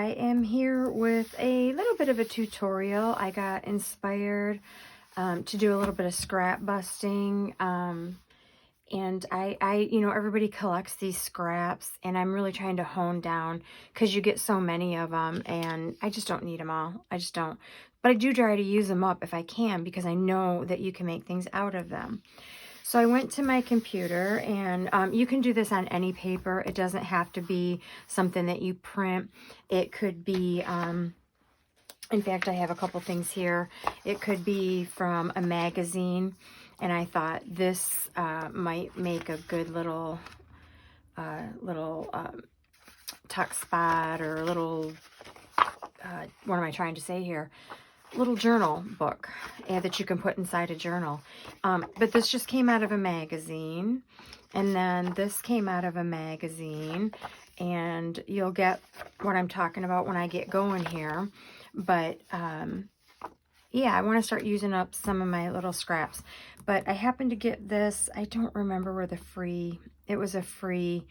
I am here with a little bit of a tutorial. I got inspired to do a little bit of scrap busting. And everybody collects these scraps, and I'm really trying to hone down because you get so many of them, and I just don't need them all. I just don't. But I do try to use them up if I can, because I know that you can make things out of them. So I went to my computer, and you can do this on any paper. It doesn't have to be something that you print. It could be, in fact, I have a couple things here. It could be from a magazine, and I thought this might make a good little tuck spot, or a little, what am I trying to say here? Little journal book that you can put inside a journal. But this just came out of a magazine, and then this came out of a magazine, and you'll get what I'm talking about when I get going here. But yeah, I want to start using up some of my little scraps. But I happened to get this. I don't remember where it was a free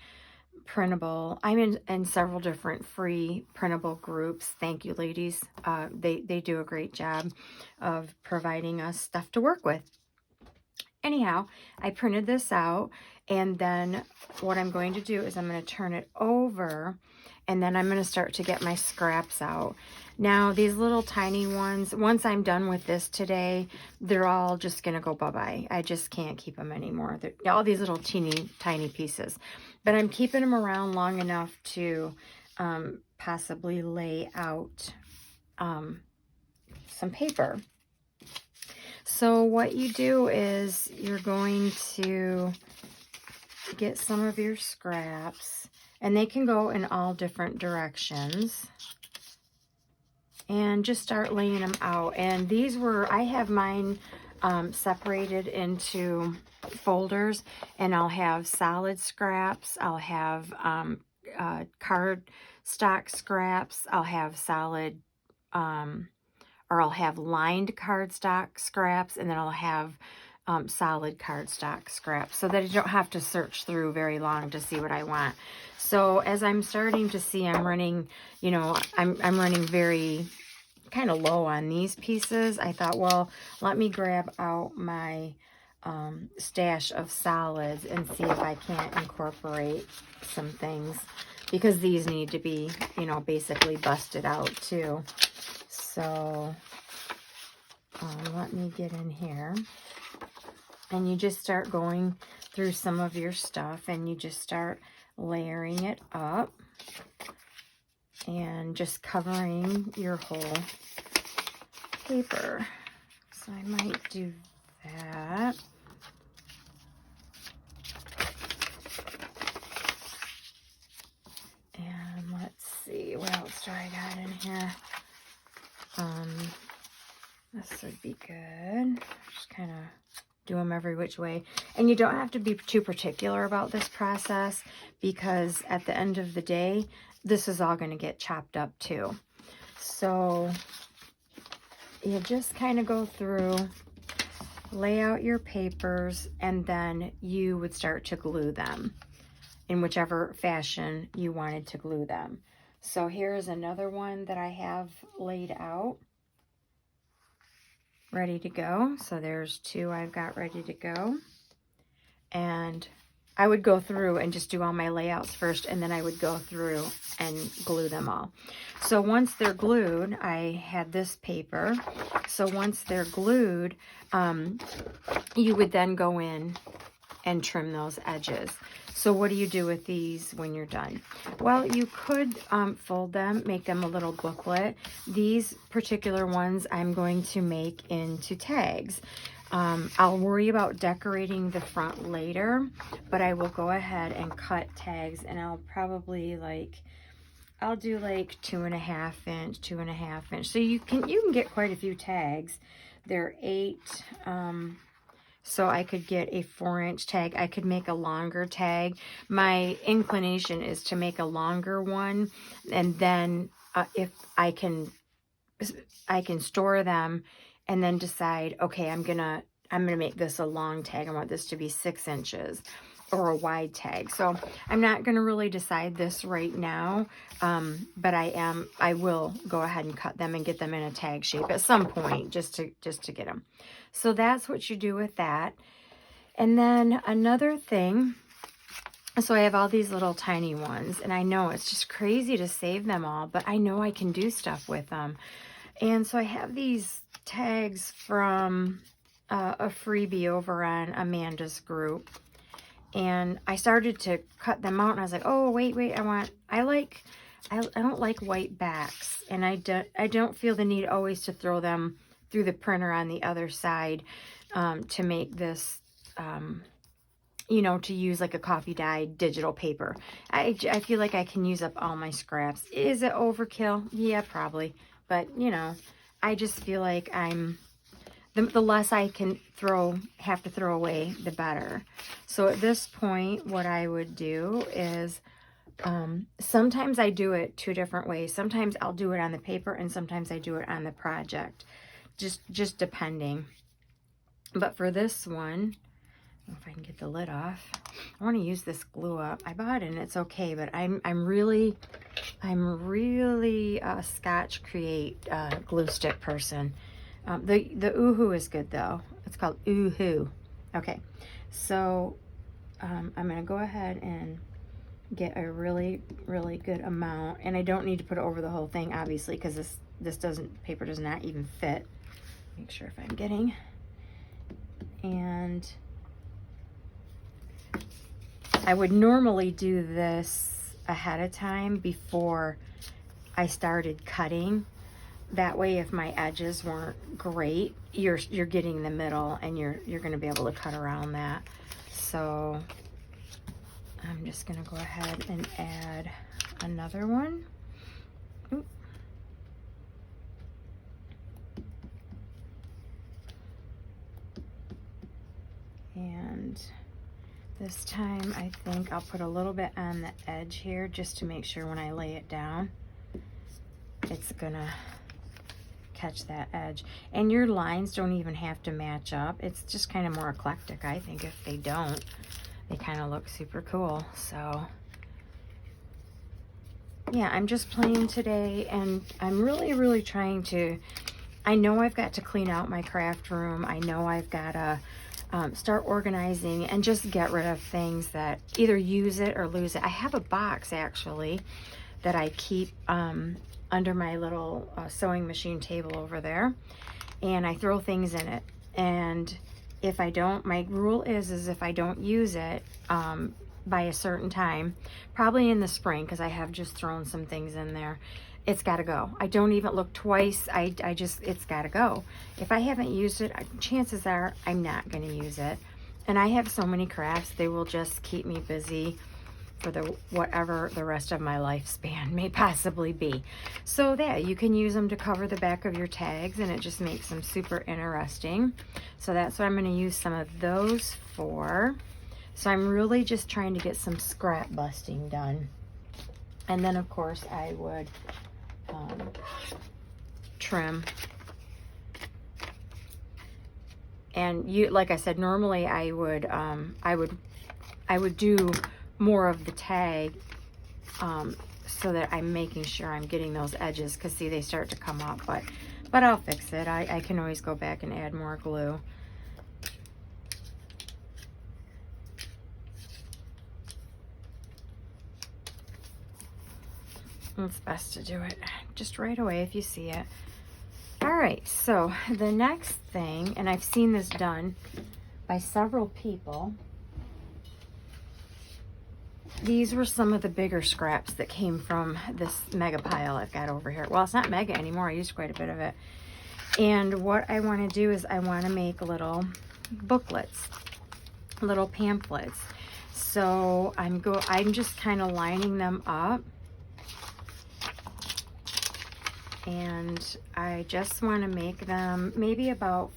printable. I'm in several different free printable groups. Thank you, ladies. They do a great job of providing us stuff to work with. Anyhow, I printed this out, and then what I'm going to do is I'm going to turn it over, and then I'm going to start to get my scraps out. Now, these little tiny ones, once I'm done with this today, they're all just going to go bye-bye. I just can't keep them anymore. They're all these little teeny tiny pieces. But I'm keeping them around long enough to possibly lay out some paper. So what you do is you're going to get some of your scraps, and they can go in all different directions, and just start laying them out. And these were, I have mine separated into folders, and I'll have solid scraps, I'll have card stock scraps, I'll have solid or I'll have lined cardstock scraps, and then I'll have solid cardstock scraps, so that I don't have to search through very long to see what I want. So as I'm starting to see, I'm running, I'm running very kind of low on these pieces. I thought, well, let me grab out my stash of solids and see if I can't incorporate some things, because these need to be, basically busted out too. So let me get in here, and you just start going through some of your stuff, and you just start layering it up and just covering your whole paper. So I might do that. And let's see, what else do I got in here? This would be good. Just kind of do them every which way. And you don't have to be too particular about this process, because at the end of the day, this is all going to get chopped up too. So you just kind of go through, lay out your papers, and then you would start to glue them in whichever fashion you wanted to glue them. So here's another one that I have laid out, ready to go. So there's two I've got ready to go. And I would go through and just do all my layouts first, and then I would go through and glue them all. So once they're glued, I had this paper. So once they're glued, you would then go in and trim those edges. So what do you do with these when you're done? Well, you could fold them, make them a little booklet. These particular ones I'm going to make into tags. I'll worry about decorating the front later, but I will go ahead and cut tags, and I'll probably I'll do like 2.5 inch, 2.5 inch. So you can get quite a few tags. They're 8. So I could get a 4-inch tag. I could make a longer tag. My inclination is to make a longer one, and then if I can store them, and then decide, okay, I'm gonna make this a long tag. I want this to be 6 inches. or a wide tag. So I'm not going to really decide this right now, but I will go ahead and cut them and get them in a tag shape at some point, just to get them. So that's what you do with that. And then another thing, so I have all these little tiny ones, and I know it's just crazy to save them all, but I know I can do stuff with them. And so I have these tags from a freebie over on Amanda's group. And I started to cut them out, and I was like, oh, wait, I don't like white backs, and I don't feel the need always to throw them through the printer on the other side to make this, you know, to use like a coffee dyed digital paper. I feel like I can use up all my scraps. Is it overkill? Yeah, probably. But, you know, I just feel like the less I can have to throw away, the better. So at this point, what I would do is, sometimes I do it 2 different ways. Sometimes I'll do it on the paper, and sometimes I do it on the project, just depending. But for this one, if I can get the lid off, I want to use this glue up. I bought it and it's okay, but I'm really a Scotch Create glue stick person. The Oohoo is good though. It's called Oohoo. Okay, so I'm gonna go ahead and get a really good amount, and I don't need to put it over the whole thing, obviously, because this paper does not even fit. Make sure if I'm getting, and I would normally do this ahead of time before I started cutting. That way, if my edges weren't great, you're getting the middle, and you're going to be able to cut around that. So I'm just going to go ahead and add another one. Oop. And this time I think I'll put a little bit on the edge here, just to make sure when I lay it down, it's gonna catch that edge. And your lines don't even have to match up. It's just kind of more eclectic, I think. If they don't, they kind of look super cool. So yeah, I'm just playing today, and I'm really trying to, I know I've got to clean out my craft room. I know I've got to start organizing and just get rid of things that either use it or lose it. I have a box actually that I keep under my little sewing machine table over there, and I throw things in it. And if I don't, my rule is if I don't use it by a certain time, probably in the spring, because I have just thrown some things in there, it's got to go. I don't even look twice. It's got to go. If I haven't used it, chances are I'm not going to use it. And I have so many crafts, they will just keep me busy for whatever the rest of my lifespan may possibly be. So yeah, you can use them to cover the back of your tags, and it just makes them super interesting. So that's what I'm going to use some of those for. So I'm really just trying to get some scrap busting done. And then of course I would trim. And like I said, normally I would do more of the tag so that I'm making sure I'm getting those edges, because see, they start to come up, but I'll fix it. I can always go back and add more glue. It's best to do it just right away if you see it. All right, so the next thing, and I've seen this done by several people, these were some of the bigger scraps that came from this mega pile I've got over here. Well, it's not mega anymore. I used quite a bit of it. And what I want to do is I want to make little booklets, little pamphlets. So I'm just kind of lining them up. And I just want to make them maybe about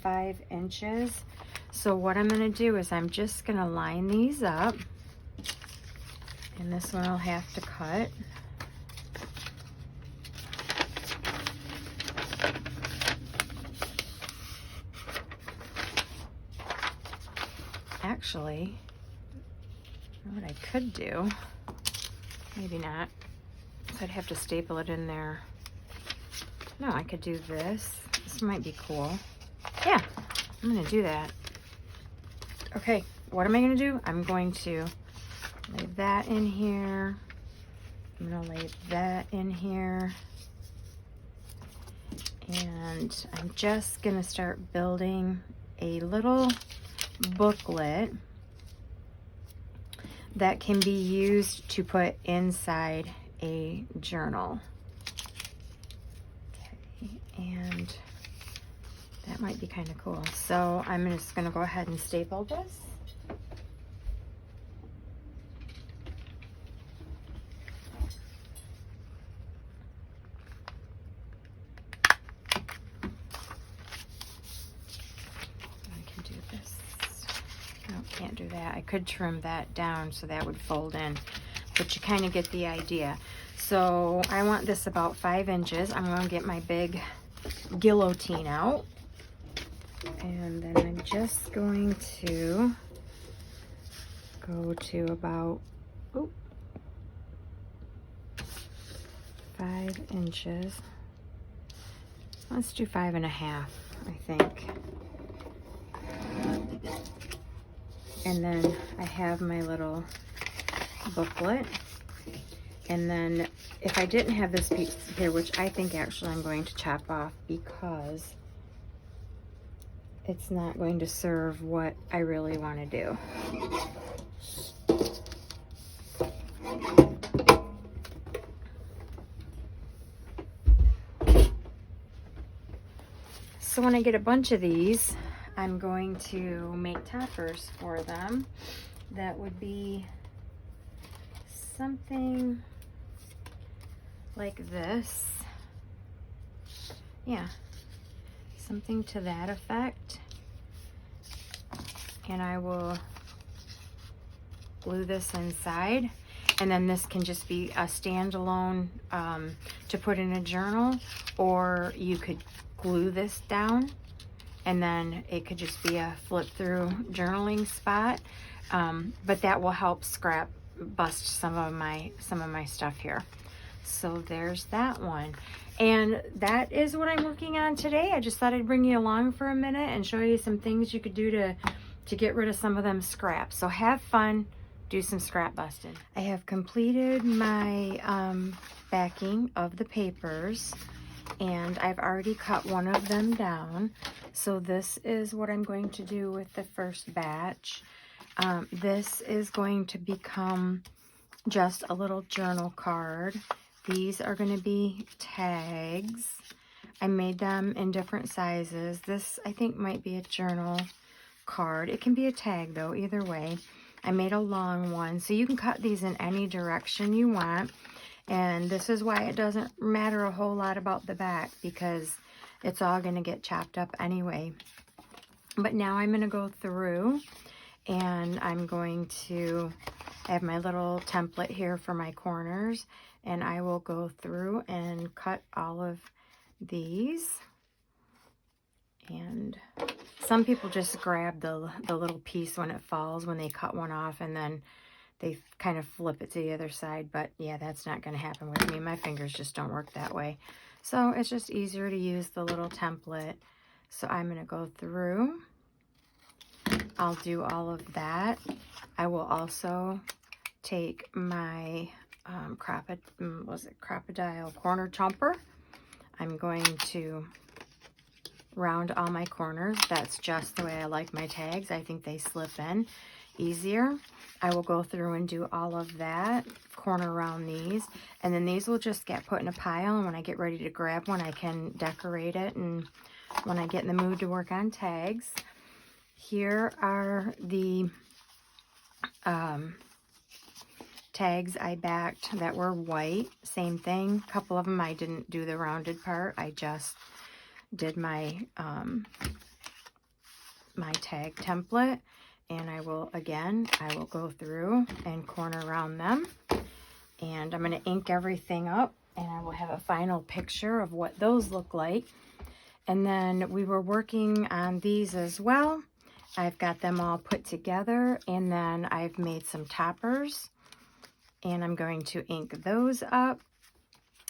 5 inches. So what I'm going to do is I'm just going to line these up. And this one I'll have to cut. Actually, What I could do, maybe not, so I'd have to staple it in there. No, I could do this. This might be cool. Yeah, I'm gonna do that. Okay, what am I gonna do? I'm going to lay that in here. I'm gonna lay that in here. And I'm just gonna start building a little booklet that can be used to put inside a journal. Okay, and that might be kind of cool. So I'm just gonna go ahead and staple this. Can't do that. I could trim that down so that would fold in, but you kind of get the idea. So I want this about 5 inches. I'm going to get my big guillotine out, and then I'm just going to go to about 5 inches. Let's do 5.5, I think. And then I have my little booklet. And then if I didn't have this piece here, which I think actually I'm going to chop off because it's not going to serve what I really want to do. So when I get a bunch of these, I'm going to make toppers for them. That would be something like this. Yeah, something to that effect. And I will glue this inside. And then this can just be a standalone to put in a journal, or you could glue this down and then it could just be a flip through journaling spot. But that will help bust some of my stuff here. So there's that one. And that is what I'm working on today. I just thought I'd bring you along for a minute and show you some things you could do to get rid of some of them scraps. So have fun, do some scrap busting. I have completed my backing of the papers, and I've already cut one of them down. So this is what I'm going to do with the first batch. This is going to become just a little journal card. These are going to be tags. I made them in different sizes. This, I think, might be a journal card. It can be a tag, though, either way. I made a long one, so you can cut these in any direction you want. And this is why it doesn't matter a whole lot about the back, because it's all going to get chopped up anyway. But now I'm going to go through, and I'm going to have my little template here for my corners, and I will go through and cut all of these. And some people just grab the little piece when it falls, when they cut one off, and then they kind of flip it to the other side. But yeah, that's not going to happen with me. My fingers just don't work that way. So it's just easier to use the little template. So I'm going to go through. I'll do all of that. I will also take my Crop-A-Dile corner chomper. I'm going to round all my corners. That's just the way I like my tags. I think they slip in easier. I will go through and do all of that, corner around these, and then these will just get put in a pile, and when I get ready to grab one, I can decorate it, and when I get in the mood to work on tags. Here are the tags I backed that were white. Same thing. A couple of them I didn't do the rounded part. I just did my my tag template, and I will go through and corner around them, and I'm going to ink everything up, and I will have a final picture of what those look like. And then we were working on these as well. I've got them all put together, and then I've made some toppers, and I'm going to ink those up.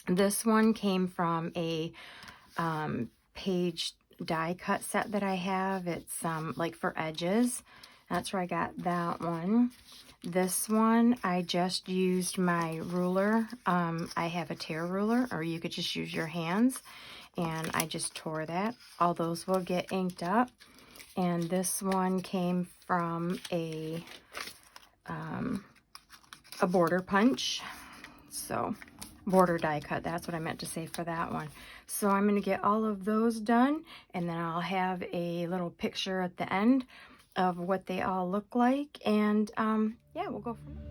This one came from a page die cut set that I have. It's like for edges. That's where I got that one. This one, I just used my ruler. I have a tear ruler, or you could just use your hands, and I just tore that. All those will get inked up. And this one came from a border punch. So border die cut, that's what I meant to say for that one. So I'm going to get all of those done, and then I'll have a little picture at the end of what they all look like, and yeah, we'll go from there.